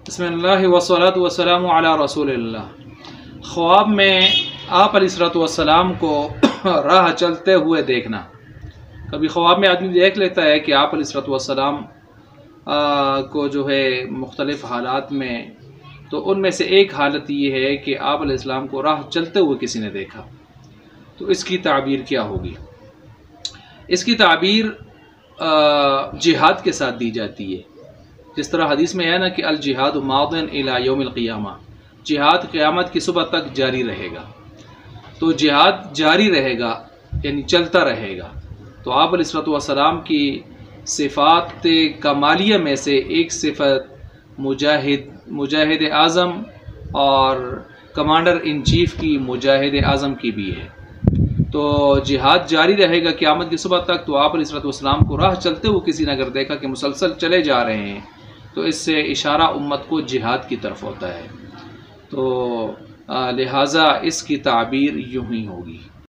بسم اللہ والصلاة والسلام علی رسول اللہ۔ خواب میں آپ علیہ السلام کو راہ چلتے ہوئے دیکھنا۔ کبھی خواب میں آدمی دیکھ لیتا ہے کہ آپ علیہ السلام کو جو ہے مختلف حالات میں، تو ان میں سے ایک حالت یہ ہے کہ آپ علیہ السلام کو راہ چلتے ہوئے کسی نے دیکھا، تو اس کی تعبیر کیا ہوگی؟ اس کی تعبیر جہاد کے ساتھ دی جاتی ہے، جس طرح حدیث میں ہے نا کہ الجہاد ماض الی یوم القیامہ، جہاد قیامت کی صبح تک جاری رہے گا۔ تو جہاد جاری رہے گا یعنی چلتا رہے گا۔ تو آپ علیہ السلام کی صفات کمالیہ میں سے ایک صفت مجاہد اعظم اور کمانڈر ان چیف کی مجاہد اعظم کی بھی ہے۔ تو جہاد جاری رہے گا قیامت کی صبح تک۔ تو آپ علیہ السلام کو راہ چلتے ہوئے کسی نے اگر دیکھا کہ مسلسل چلے جا رہے ہیں، تو اس سے اشارہ امت کو جہاد کی طرف ہوتا ہے۔ تو لہٰذا اس کی تعبیر یوں ہی ہوگی۔